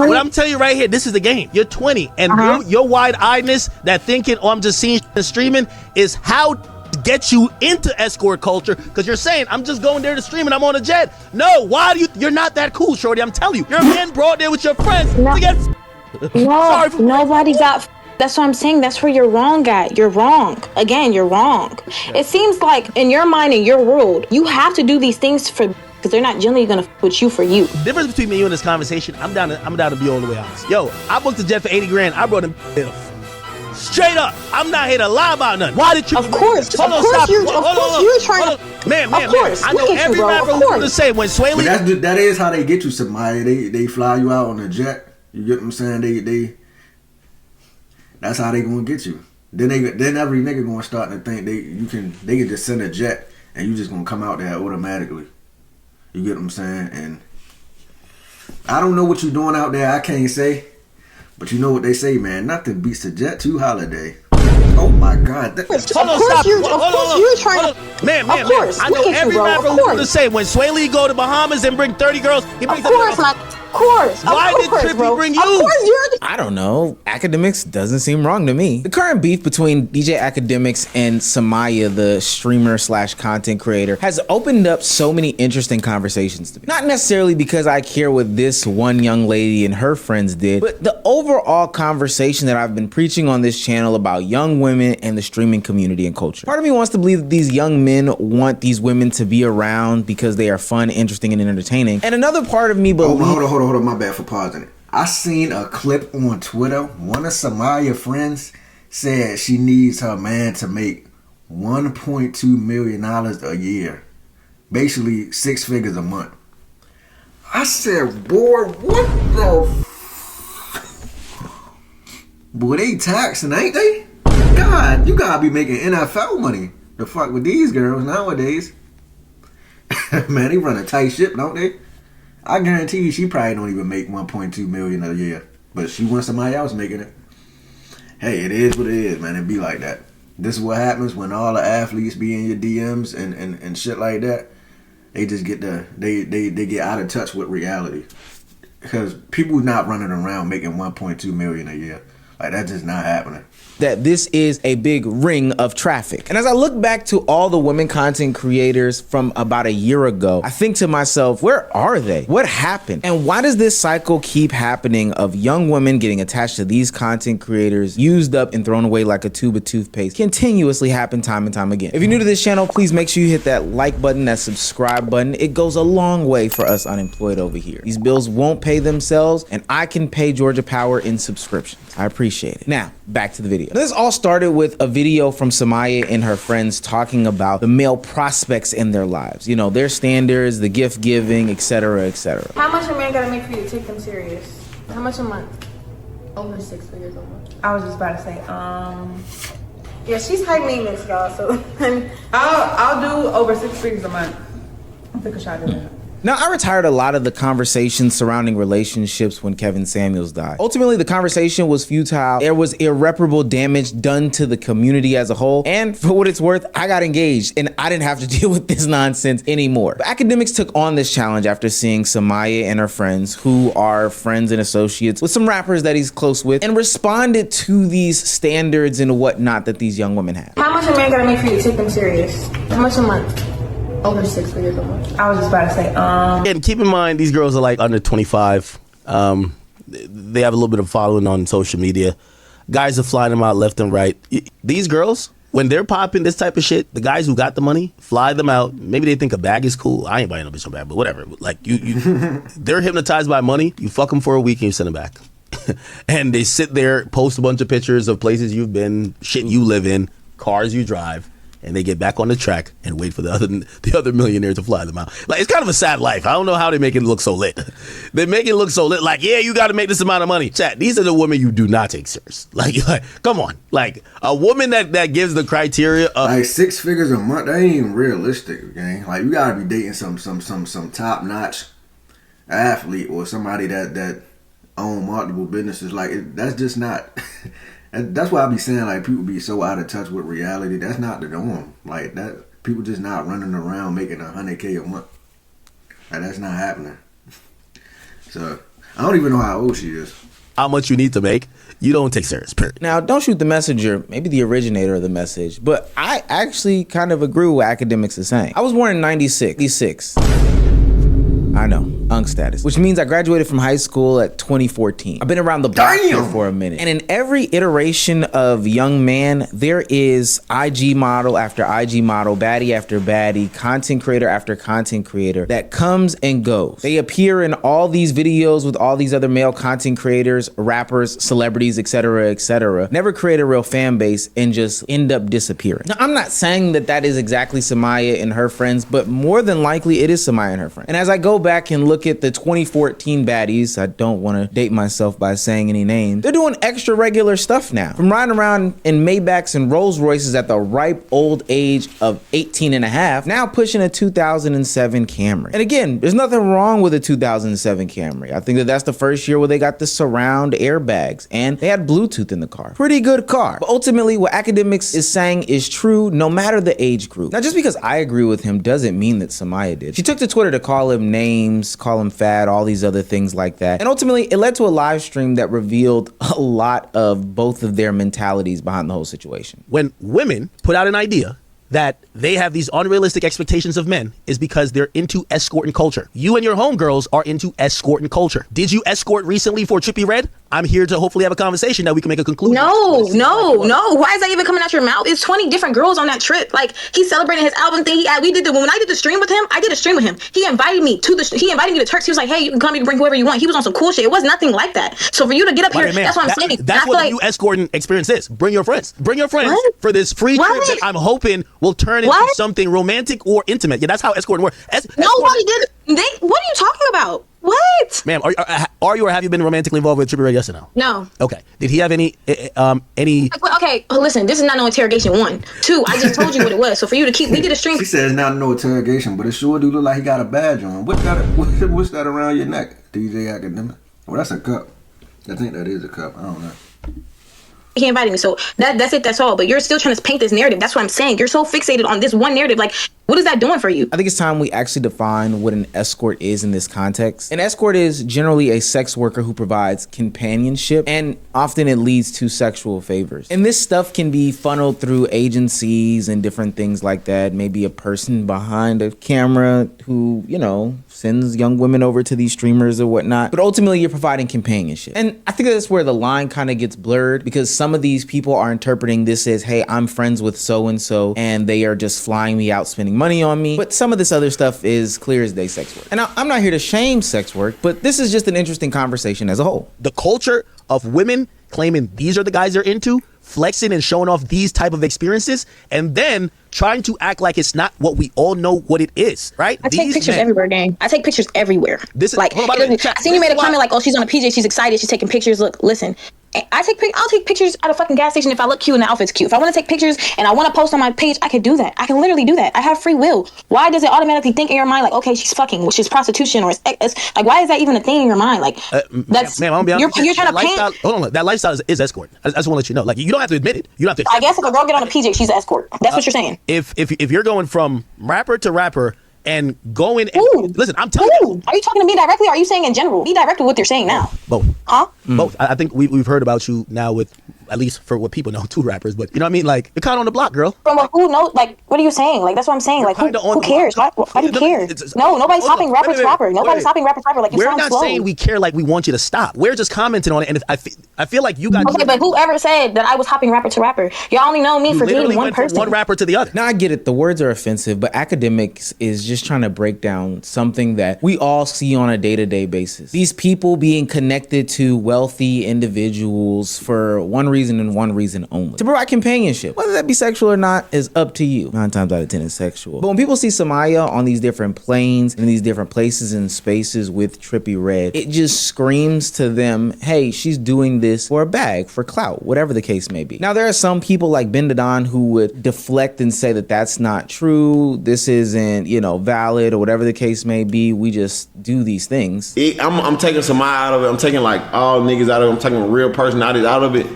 What I'm telling you right here, this is the game. You're 20, and your wide-eyedness, that thinking, oh, I'm just seeing and streaming, is how to get you into escort culture. Because you're saying, I'm just going there to stream and I'm on a jet. No, why do you're not that cool, shorty? I'm telling you, you're a man brought there with your friends to get. No, nobody got. That's what I'm saying. That's where you're wrong at. You're wrong. Again, you're wrong. It seems like in your mind, in your world, you have to do these things for. Because they're not generally gonna put you for you. The difference between me and you in this conversation, I'm down to be all the way honest. Yo, I booked a jet for 80 grand. I brought him straight up. I'm not here to lie about nothing. Why did you? Of course. Hold on, stop. You're trying to. Man. I know every rapper who's gonna say when Sway Lee. That is how they get you, Summyah. They fly you out on a jet. You get what I'm saying? They. That's how they gonna get you. Then every nigga gonna start to think they can just send a jet and you just gonna come out there automatically. You get what I'm saying? And I don't know what you're doing out there. I can't say. But you know what they say, man. Nothing beats a Jet 2 holiday. Oh, my God. Of course you're trying to... Man. I know every rapper who's going to say when Sway Lee go to Bahamas and bring 30 girls, he brings Of course. Why did Trippy bring you? Of course you're... I don't know. Academics doesn't seem wrong to me. The current beef between DJ Academics and Summyah, the streamer / content creator, has opened up so many interesting conversations to me. Not necessarily because I care what this one young lady and her friends did, but the overall conversation that I've been preaching on this channel about young women and the streaming community and culture. Part of me wants to believe that these young men want these women to be around because they are fun, interesting, and entertaining. And another part of me believes... Hold on, my bad for pausing it. I seen a clip on Twitter. One of Summyah friends said she needs her man to make $1.2 million a year. Basically 6 figures a month. I said, boy, what the boy, they taxing, ain't they? God, you gotta be making NFL money to fuck with these girls nowadays. Man, they run a tight ship, don't they? I guarantee you she probably don't even make 1.2 million a year. But she wants somebody else making it. Hey, it is what it is, man. It be like that. This is what happens when all the athletes be in your DMs and shit like that. They just get they get out of touch with reality. Because people not running around making 1.2 million a year. Like, that's just not happening. That this is a big ring of traffic. And as I look back to all the women content creators from about a year ago, I think to myself, where are they? What happened? And why does this cycle keep happening of young women getting attached to these content creators, used up and thrown away like a tube of toothpaste, continuously happen time and time again? If you're new to this channel, please make sure you hit that like button, that subscribe button. It goes a long way for us unemployed over here. These bills won't pay themselves, and I can pay Georgia Power in subscriptions. I appreciate it. Now, back to the video. This all started with a video from Summyah and her friends talking about the male prospects in their lives. You know, their standards, the gift giving, etc., etc. How much a man gotta make for you to take them serious? How much a month? Over 6 figures a month. I was just about to say, yeah, she's high maintenance, y'all. So I'll do over 6 figures a month. I think I should do that. Now, I retired a lot of the conversations surrounding relationships when Kevin Samuels died. Ultimately, the conversation was futile. There was irreparable damage done to the community as a whole. And for what it's worth, I got engaged and I didn't have to deal with this nonsense anymore. But Academics took on this challenge after seeing Summyah and her friends, who are friends and associates with some rappers that he's close with, and responded to these standards and whatnot that these young women have. How much a man gotta make for you to take them serious? How much a month? Over 6 figures a month. I was just about to say, And keep in mind, these girls are like under 25. They have a little bit of following on social media. Guys are flying them out left and right. These girls, when they're popping this type of shit, the guys who got the money fly them out. Maybe they think a bag is cool. I ain't buying no bitch no bag, but whatever. Like they're hypnotized by money. You fuck them for a week and you send them back. And they sit there, post a bunch of pictures of places you've been, shit you live in, cars you drive. And they get back on the track and wait for the other millionaire to fly them out. Like, it's kind of a sad life. I don't know how they make it look so lit. They make it look so lit. Like, yeah, you got to make this amount of money. Chat, these are the women you do not take serious. Like come on. Like, a woman that gives the criteria of... Like, 6 figures a month, that ain't even realistic, gang. Like, you got to be dating some top-notch athlete or somebody that own multiple businesses. Like, that's just not... That's why I be saying, like, people be so out of touch with reality. That's not the norm. Like, that people just not running around making $100K a month. Like, that's not happening. So I don't even know how old she is. How much you need to make, you don't take serious, period. Now, don't shoot the messenger, maybe the originator of the message, but I actually kind of agree with what Academics is saying. I was born in 96. I know, UNC status, which means I graduated from high school at 2014. I've been around the block here for a minute. And in every iteration of young man, there is IG model after IG model, baddie after baddie, content creator after content creator that comes and goes. They appear in all these videos with all these other male content creators, rappers, celebrities, etc., etc. Never create a real fan base and just end up disappearing. Now, I'm not saying that that is exactly Summyah and her friends, but more than likely it is Summyah and her friends. And as I go back and look at the 2014 baddies, I don't want to date myself by saying any names, they're doing extra regular stuff now. From riding around in Maybachs and Rolls Royces at the ripe old age of 18 and a half, now pushing a 2007 Camry. And again, there's nothing wrong with a 2007 Camry. I think that that's the first year where they got the surround airbags and they had Bluetooth in the car. Pretty good car. But ultimately, what Academics is saying is true no matter the age group. Now, just because I agree with him doesn't mean that Summyah did. She took to Twitter to call him names, call him fat, all these other things like that. And ultimately, it led to a live stream that revealed a lot of both of their mentalities behind the whole situation. When women put out an idea that they have these unrealistic expectations of men is because they're into escorting culture. You and your homegirls are into escorting culture. Did you escort recently for Trippie Redd? I'm here to hopefully have a conversation that we can make a conclusion. No. Why is that even coming out your mouth? It's 20 different girls on that trip. Like, he's celebrating his album thing. When I did the stream with him, I did a stream with him. He invited me to Turks. He was like, hey, you can come, you can bring whoever you want. He was on some cool shit. It was nothing like that. So for you to get up here, that's what I'm saying. That's what the new escorting experience is. Bring your friends. Bring your friends for this free trip that I'm hoping will turn into something romantic or intimate. Yeah, that's how escorting works. Nobody did. What are you talking about? What? Ma'am, are you or have you been romantically involved with Trippie Redd? Yes or no? No. Okay. Did he have any? Okay, listen, this is not no interrogation. 1, 2, I just told you what it was. So for you to keep, we did a stream. She says not no interrogation, but it sure do look like he got a badge on. What's that around your neck, DJ Academic? Well, that's a cup. I think that is a cup. I don't know. He invited me, so that's it. That's all. But you're still trying to paint this narrative. That's what I'm saying. You're so fixated on this one narrative. Like, what is that doing for you? I think it's time we actually define what an escort is in this context. An escort is generally a sex worker who provides companionship, and often it leads to sexual favors. And this stuff can be funneled through agencies and different things like that. Maybe a person behind a camera who, sends young women over to these streamers or whatnot. But ultimately, you're providing companionship. And I think that's where the line kind of gets blurred, because some of these people are interpreting this as, hey, I'm friends with so-and-so, and they are just flying me out, spending money on me. But some of this other stuff is clear as day sex work. And I'm not here to shame sex work, but this is just an interesting conversation as a whole. The culture of women claiming these are the guys they're into, flexing and showing off these type of experiences, and then trying to act like it's not what we all know what it is, right? I take pictures everywhere, gang. I take pictures everywhere. This is like, I seen you made a comment like, oh, she's on a PJ, she's excited, she's taking pictures. Look, listen, I'll take pictures at a fucking gas station if I look cute and the outfit's cute. If I want to take pictures and I want to post on my page, I can do that. I can literally do that. I have free will. Why does it automatically think in your mind like, okay, she's fucking, which is prostitution, or it's like, why is that even a thing in your mind? Like, that's ma'am, I'm gonna be honest. You're trying to paint. Hold on, that lifestyle is escort. I just want to let you know. Like, you don't have to admit it. You don't have to. I guess if a girl get on a PJ, she's an escort. That's what you're saying. If you're going from rapper to rapper and going and listen, I'm telling you. Are you talking to me directly or are you saying in general? Be direct with what you're saying now. Both. Huh? Both. I think we've heard about you now with, at least for what people know, 2 rappers, but you know what I mean? Like, you're kind of on the block, girl. From who knows? Like, what are you saying? Like, that's what I'm saying. Like, who cares? Why do you care? No, nobody's hopping rapper to rapper. Nobody's hopping rapper to rapper. Like, you sound slow. We're not saying we care like we want you to stop. We're just commenting on it, and if I feel like you got... Okay, but whoever said that I was hopping rapper to rapper? Y'all only know me for dating one person. From one rapper to the other. Now, I get it. The words are offensive, but Academics is just trying to break down something that we all see on a day-to-day basis. These people being connected to wealthy individuals for one reason and one reason only: to provide companionship. Whether that be sexual or not is up to you. 9 times out of 10 it's sexual. But when people see Summyah on these different planes and these different places and spaces with Trippie Redd, it just screams to them, hey, she's doing this for a bag, for clout, whatever the case may be. Now, there are some people like Ben Dadon who would deflect and say that that's not true, this isn't, valid, or whatever the case may be. We just do these things. I'm taking Summyah out of it. I'm taking like all niggas out of it. I'm taking a real person out of it.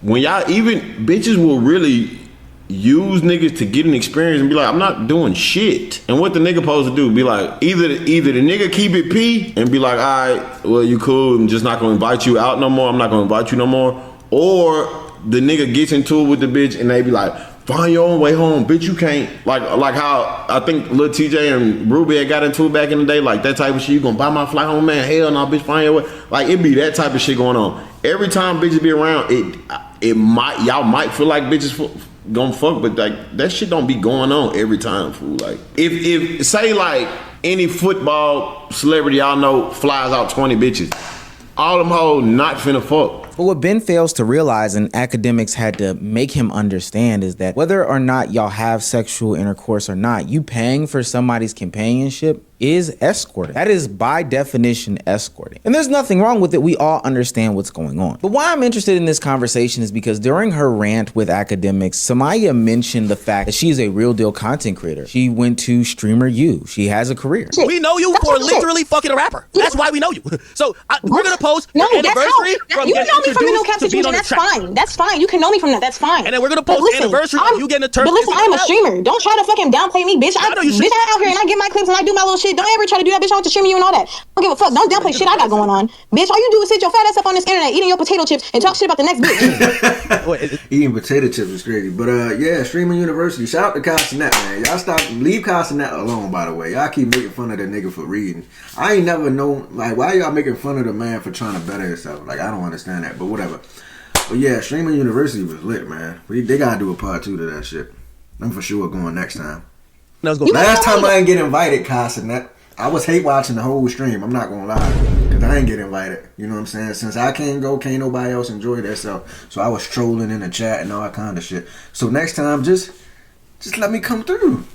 When y'all, even bitches will really use niggas to get an experience and be like, I'm not doing shit. And what the nigga supposed to do? Be like, either the nigga keep it P and be like, all right, well, you cool, I'm just not gonna invite you out no more. I'm not gonna invite you no more. Or the nigga gets into it with the bitch and they be like, find your own way home, bitch. You can't like how I think Lil TJ and Ruby had got into it back in the day, like that type of shit. You gonna buy my flight home, man? Hell no, bitch. Find your way. Like it be that type of shit going on. Every time bitches be around, y'all might feel like bitches gonna fuck, but like that shit don't be going on every time, fool. Like if say like any football celebrity y'all know flies out 20 bitches, all them hoes not finna fuck. But what Ben fails to realize, and academics had to make him understand, is that whether or not y'all have sexual intercourse or not, you paying for somebody's companionship is escorting. That is by definition escorting. And there's nothing wrong with it. We all understand what's going on. But why I'm interested in this conversation is because during her rant with academics, Summyah mentioned the fact that she's a real deal content creator. She went to Streamer U. She has a career. We know you for literally fucking a rapper. That's why we know you. So we're gonna post your anniversary from you know me from the no cap to being situation. on the That's track. fine. That's fine. You can know me from that. That's fine. And then we're gonna post the anniversary of you getting a turn. But listen, I'm a streamer. Don't try to fucking downplay me, bitch. I'm out here and I get my clips and I do my little shit. Don't ever try to do that, bitch. I want to stream you and all that. I don't give a fuck. Don't downplay shit I got going on, bitch. All you do is sit your fat ass up on this internet eating your potato chips and talk shit about the next bitch. Eating potato chips is crazy. But yeah, Streaming University. Shout out to Castanet, man. Y'all leave Castanet alone, by the way. Y'all keep making fun of that nigga for reading. I ain't never know, like, why y'all making fun of the man for trying to better himself? Like, I don't understand that, but whatever. But yeah, Streaming University was lit, man. They gotta do a part 2 to that shit. I'm for sure going next time. Last time I didn't get invited, Castanet. I was hate watching the whole stream. I'm not gonna lie, cause I ain't get invited. You know what I'm saying? Since I can't go, can't nobody else enjoy that stuff. So I was trolling in the chat and all that kind of shit. So next time, just let me come through.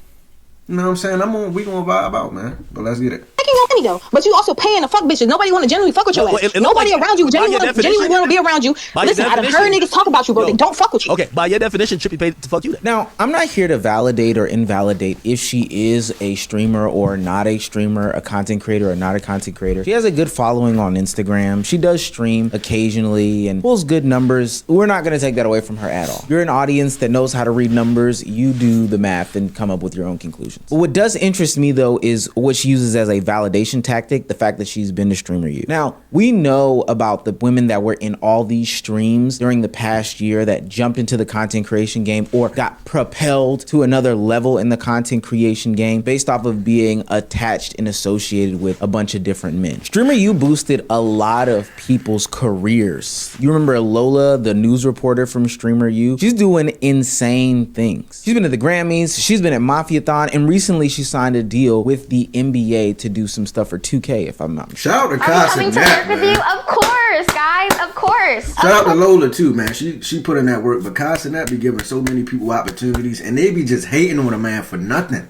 You know what I'm saying? We gonna vibe out, man. But let's get it. Making your money though, but you also paying to fuck bitches. Nobody want to genuinely fuck with your ass. Nobody around you genuinely want to be around you. Listen, I done heard niggas talk about you, bro. They don't fuck with you. Okay, by your definition, should be paid to fuck you then. Now, I'm not here to validate or invalidate if she is a streamer or not a streamer, a content creator or not a content creator. She has a good following on Instagram. She does stream occasionally and pulls good numbers. We're not going to take that away from her at all. You're an audience that knows how to read numbers. You do the math and come up with your own conclusions. But what does interest me though is what she uses as a validation tactic, the fact that she's been to Streamer U. Now, we know about the women that were in all these streams during the past year that jumped into the content creation game or got propelled to another level in the content creation game based off of being attached and associated with a bunch of different men. Streamer U boosted a lot of people's careers. You remember Lola, the news reporter from Streamer U? She's doing insane things. She's been at the Grammys, she's been at Mafiathon, and recently she signed a deal with the NBA to do some stuff for 2K, if I'm not mistaken. Shout out to Are we coming to work with man. you? Of course, guys. Of course. Shout out to Lola too, man. She put in that work, but Castanet be giving so many people opportunities, and they be just hating on a man for nothing.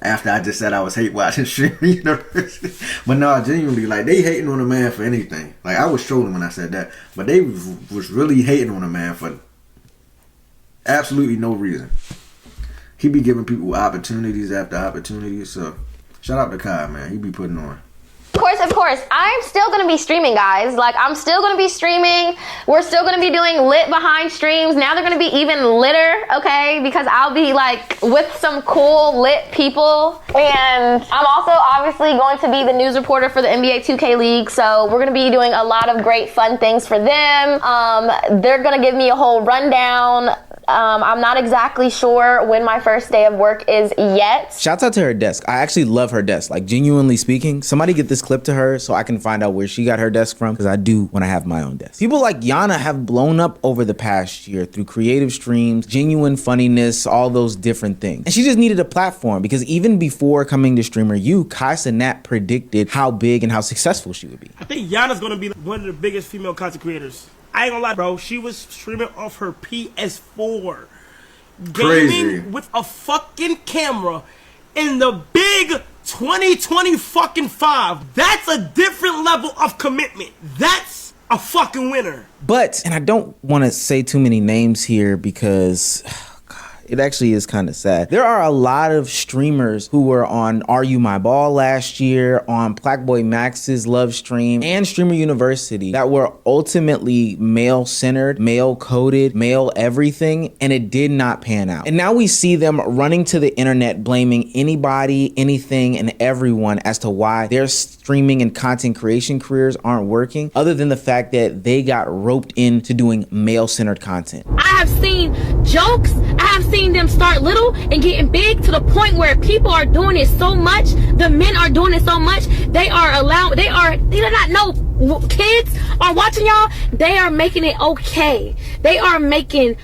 After I just said I was hate watching Streamer University, but no, genuinely, like they hating on a man for anything. Like I was trolling when I said that, but they was really hating on a man for absolutely no reason. He be giving people opportunities after opportunities, so shout out to Kai, man. He be putting on. Of course. I'm still going to be streaming, guys. Like, I'm still going to be streaming. We're still going to be doing lit behind streams. Now they're going to be even litter, okay? Because I'll be, like, with some cool lit people. And I'm also obviously going to be the news reporter for the NBA 2K League. So we're going to be doing a lot of great fun things for them. They're going to give me a whole rundown. I'm not exactly sure when my first day of work is yet. Shouts out to her desk. I actually love her desk. Like, genuinely speaking, somebody get this clip to her so I can find out where she got her desk from, because I do when I have my own desk. People like Yana have blown up over the past year through creative streams, genuine funniness, all those different things. And she just needed a platform, because even before coming to Streamer U, Castanet predicted how big and how successful she would be. I think Yana's gonna be one of the biggest female content creators. I ain't gonna lie, bro. She was streaming off her PS4. Gaming with a fucking camera in the big 2020 fucking 5. That's a different level of commitment. That's a fucking winner. But, and I don't want to say too many names here because, oh God, it actually is kind of sad. There are a lot of streamers who were on Are You My Ball last year, on Blackboy Max's Love Stream, and Streamer University that were ultimately male-centered, male-coded, male everything, and it did not pan out. And now we see them running to the internet blaming anybody, anything, and everyone as to why their streaming and content creation careers aren't working, other than the fact that they got roped into doing male-centered content. I have seen jokes, I have seen them start little and getting big to the point where people are doing it so much, the men are doing it so much, they do not know kids are watching y'all, they are making it okay. They are making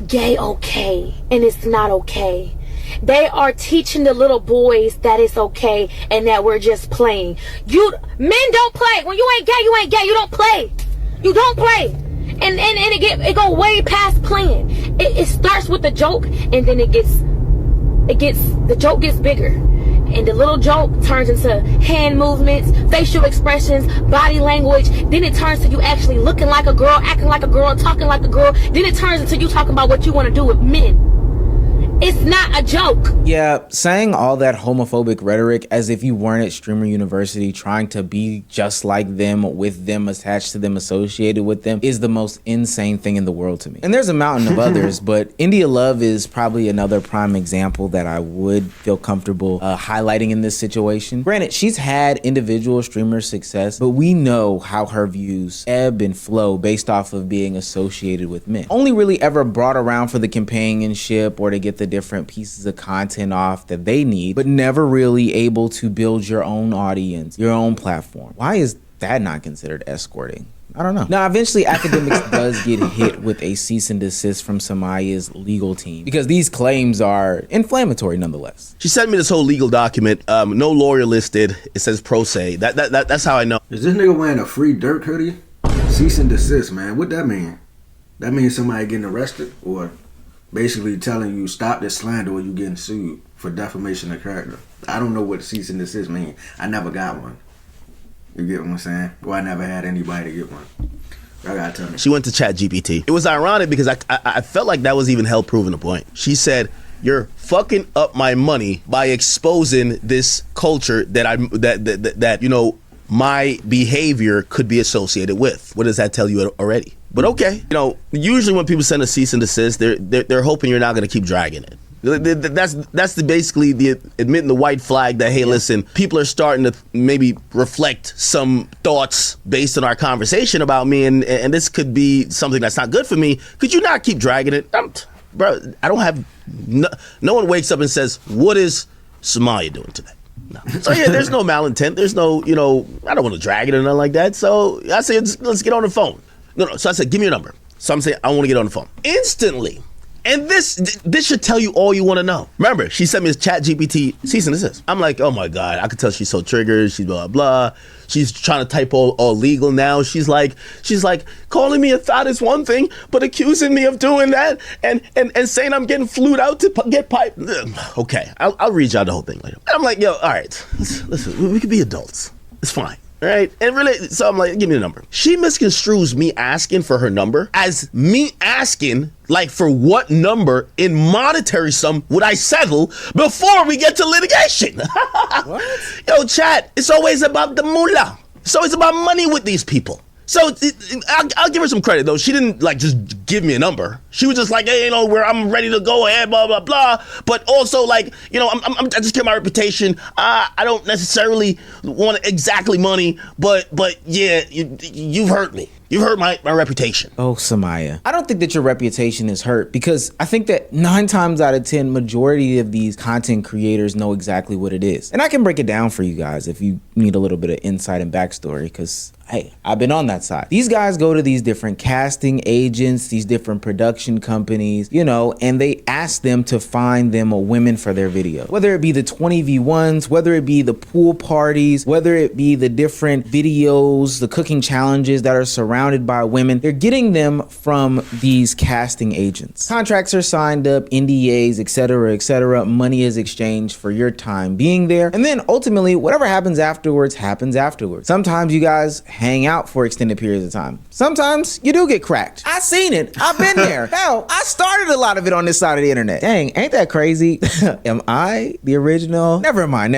gay okay, and it's not okay. They are teaching the little boys that it's okay and that we're just playing. Men don't play. When you ain't gay, you ain't gay. You don't play. You don't play. And it go way past playing. It starts with the joke, and then the joke gets bigger. And the little joke turns into hand movements, facial expressions, body language. Then it turns to you actually looking like a girl, acting like a girl, talking like a girl. Then it turns into you talking about what you want to do with men. It's not a joke. Yeah, saying all that homophobic rhetoric as if you weren't at Streamer University trying to be just like them, with them, attached to them, associated with them, is the most insane thing in the world to me. And there's a mountain of others, but India Love is probably another prime example that I would feel comfortable highlighting in this situation. Granted, she's had individual streamer success, but we know how her views ebb and flow based off of being associated with men. Only really ever brought around for the companionship or to get the different pieces of content off that they need, but never really able to build your own audience, your own platform. Why is that not considered escorting? I don't know. Now, eventually, Academics does get hit with a cease and desist from Summyah's legal team because these claims are inflammatory nonetheless. She sent me this whole legal document. No lawyer listed. It says pro se. That's how I know. Is this nigga wearing a Free Dirt hoodie? Cease and desist, man. What that mean? That means somebody getting arrested, or basically telling you stop this slander or you getting sued for defamation of character. I don't know what cease and desist mean. I never got one. You get what I'm saying? Well, I never had anybody to get one. I gotta tell you. She went to ChatGPT. It was ironic because I felt like that was even hell proving a point. She said, "You're fucking up my money by exposing this culture that you know my behavior could be associated with." What does that tell you already? But okay, you know, usually when people send a cease and desist, they're hoping you're not going to keep dragging it. That's basically the admitting the white flag that, hey, listen, people are starting to maybe reflect some thoughts based on our conversation about me, and this could be something that's not good for me. Could you not keep dragging it? Bro, I don't have, no one wakes up and says, what is Summyah doing today? No. So yeah, there's no malintent. There's no, you know, I don't want to drag it or nothing like that. So I said, let's get on the phone. No. So I said, give me your number. So I'm saying, I want to get on the phone. Instantly. And this should tell you all you want to know. Remember, she sent me this ChatGPT cease and desist. I'm like, oh my God, I could tell she's so triggered. She's blah, blah. She's trying to type all legal now. She's like, calling me a thought is one thing, but accusing me of doing that and saying I'm getting flued out to get pipe. Okay, I'll read y'all the whole thing later. And I'm like, yo, all right, listen, we could be adults. It's fine. Right? And really, so I'm like, give me the number. She misconstrues me asking for her number as me asking, like, for what number in monetary sum would I settle before we get to litigation? What? Yo, chat, it's always about the moolah. It's always about money with these people. So I'll give her some credit, though. She didn't, like, just give me a number. She was just like, hey, you know, where I'm ready to go ahead, blah, blah, blah. But also, like, you know, I just care my reputation. I don't necessarily want exactly money, but yeah, you've hurt me. You've hurt my reputation. Oh, Summyah. I don't think that your reputation is hurt because I think that 9 times out of 10, majority of these content creators know exactly what it is. And I can break it down for you guys if you need a little bit of insight and backstory because, hey, I've been on that side. These guys go to these different casting agents, these different production companies, you know, and they ask them to find them women for their video. Whether it be the 20v1s, whether it be the pool parties, whether it be the different videos, the cooking challenges that are surrounded by women, they're getting them from these casting agents. Contracts are signed signed up, NDAs, etc., etc. Money is exchanged for your time being there. And then ultimately, whatever happens afterwards, happens afterwards. Sometimes you guys hang out for extended periods of time. Sometimes you do get cracked. I seen it. I've been there. Hell, I started a lot of it on this side of the internet. Dang, ain't that crazy? Am I the original? Never mind.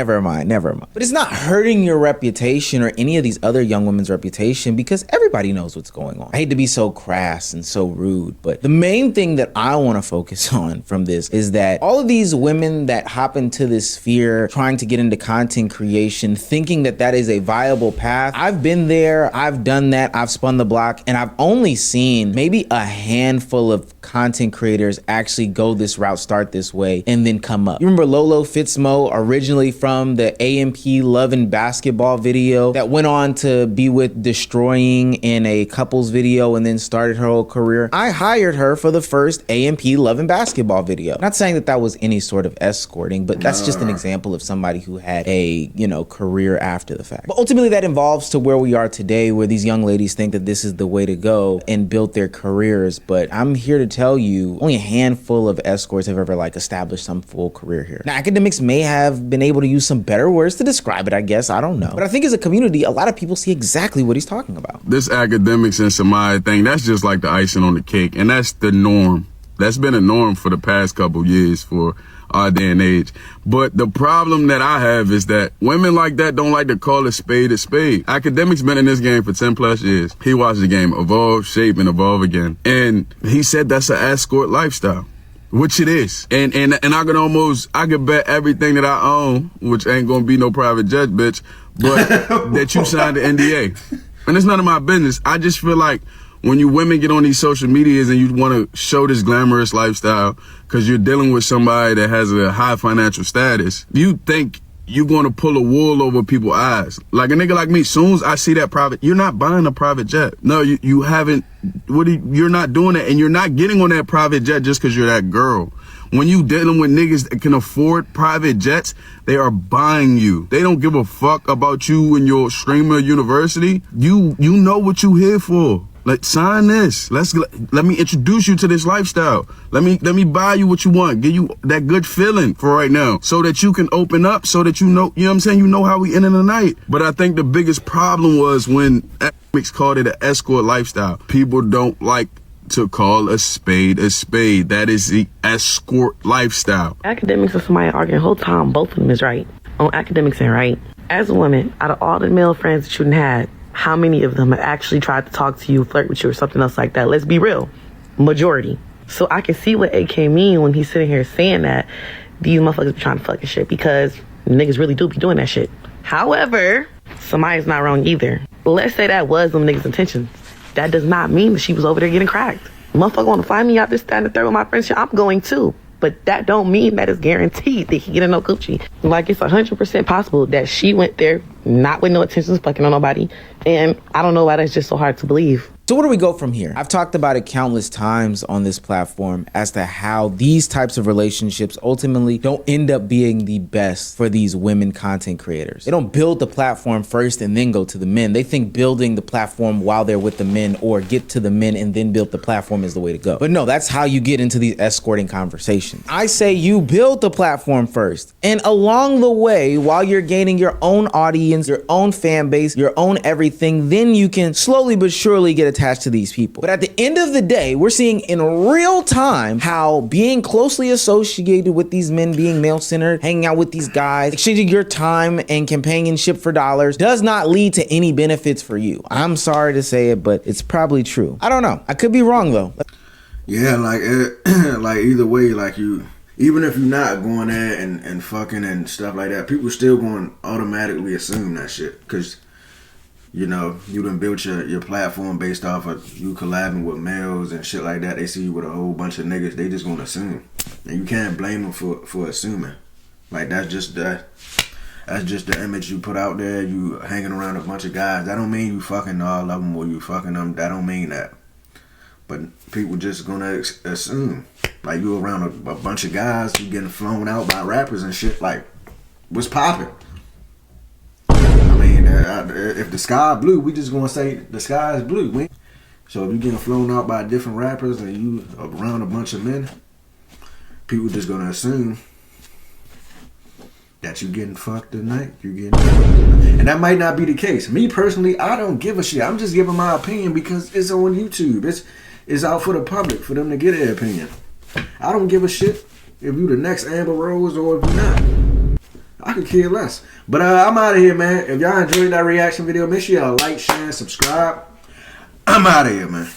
But it's not hurting your reputation or any of these other young women's reputation because everybody knows what's going on. I hate to be so crass and so rude, but the main thing that I want to focus on from this is that all of these women that hop into this sphere trying to get into content creation, thinking that that is a viable path. I've been there, I've done that, I've spun the block, and I've only seen maybe a handful of content creators actually go this route, start this way, and then come up. You remember Lolo Fitzmo, originally from the AMP Love and Basketball video that went on to be with Destroying in a couples video and then started her whole career? I hired her for the first AMP Love and Basketball video. Not saying that that was any sort of escorting, but that's just an example of somebody who had a, career after the fact. But ultimately that involves to where we are today, where these young ladies think that this is the way to go and build their careers. But I'm here to tell you, only a handful of escorts have ever established some full career here. Now, academics may have been able to use some better words to describe it, I guess. I don't know. But I think as a community, a lot of people see exactly what he's talking about. This academics and Summyah thing, that's just like the icing on the cake. And that's the norm. That's been a norm for the past couple years for our day and age. But the problem that I have is that women like that don't like to call a spade a spade. Academics been in this game for 10 plus years. He watched the game evolve, shape, and evolve again. And he said that's an escort lifestyle, which it is. And I could bet everything that I own, which ain't gonna be no private jet, bitch, but that you signed the NDA. And it's none of my business. I just feel like when you women get on these social medias and you want to show this glamorous lifestyle because you're dealing with somebody that has a high financial status, you think you're going to pull a wool over people's eyes. Like a nigga like me, soon as I see that private, you're not buying a private jet. No, you haven't. You're not doing it, and you're not getting on that private jet just because you're that girl. When you dealing with niggas that can afford private jets, they are buying you. They don't give a fuck about you and your streamer university. You know what you here for. Sign this. Let me introduce you to this lifestyle. Let me buy you what you want. Give you that good feeling for right now so that you can open up, so that you know what I'm saying? You know how we end in the night. But I think the biggest problem was when academics called it an escort lifestyle. People don't like to call a spade a spade. That is the escort lifestyle. Academics and Summyah arguing the whole time. Both of them is right. On academics and right. As a woman, out of all the male friends that you had, how many of them have actually tried to talk to you, flirt with you, or something else like that? Let's be real. Majority. So I can see what AK mean when he's sitting here saying that these motherfuckers be trying to fucking shit, because niggas really do be doing that shit. However, Summyah's not wrong either. Let's say that was them niggas' intentions. That does not mean that she was over there getting cracked. Motherfucker want to find me out there standing third with my friends. I'm going too. But that don't mean that it's guaranteed that he get a no coochie. Like, it's 100% possible that she went there not with no intentions of fucking on nobody. And I don't know why that's just so hard to believe. So where do we go from here? I've talked about it countless times on this platform as to how these types of relationships ultimately don't end up being the best for these women content creators. They don't build the platform first and then go to the men. They think building the platform while they're with the men, or get to the men and then build the platform, is the way to go. But no, that's how you get into these escorting conversations. I say you build the platform first, and along the way, while you're gaining your own audience, your own fan base, your own everything, then you can slowly but surely get attached to these people. But at the end of the day, we're seeing in real time how being closely associated with these men, being male-centered, hanging out with these guys, exchanging your time and companionship for dollars, does not lead to any benefits for you. I'm sorry to say it, but it's probably true. I don't know. I could be wrong though. Yeah, like either way, like you, even if you're not going there and fucking and stuff like that, people still going to automatically assume that shit, because you know, you done built your platform based off of you collabing with males and shit like that. They see you with a whole bunch of niggas, they just gonna assume. And you can't blame them for assuming. Like, that's just the image you put out there. You hanging around a bunch of guys. That don't mean you fucking all of them or you fucking them. That don't mean that. But people just gonna assume. Like, you around a bunch of guys, you getting flown out by rappers and shit. Like, what's popping? If the sky blue, we just gonna say the sky is blue. So if you getting flown out by different rappers and you around a bunch of men, people just gonna assume that you getting fucked tonight. You getting fucked tonight. And that might not be the case. Me personally, I don't give a shit. I'm just giving my opinion because it's on YouTube. It's out for the public, for them to get their opinion. I don't give a shit if you the next Amber Rose or if you're not. I could care less. But I'm out of here, man. If y'all enjoyed that reaction video, make sure y'all like, share, and subscribe. I'm out of here, man.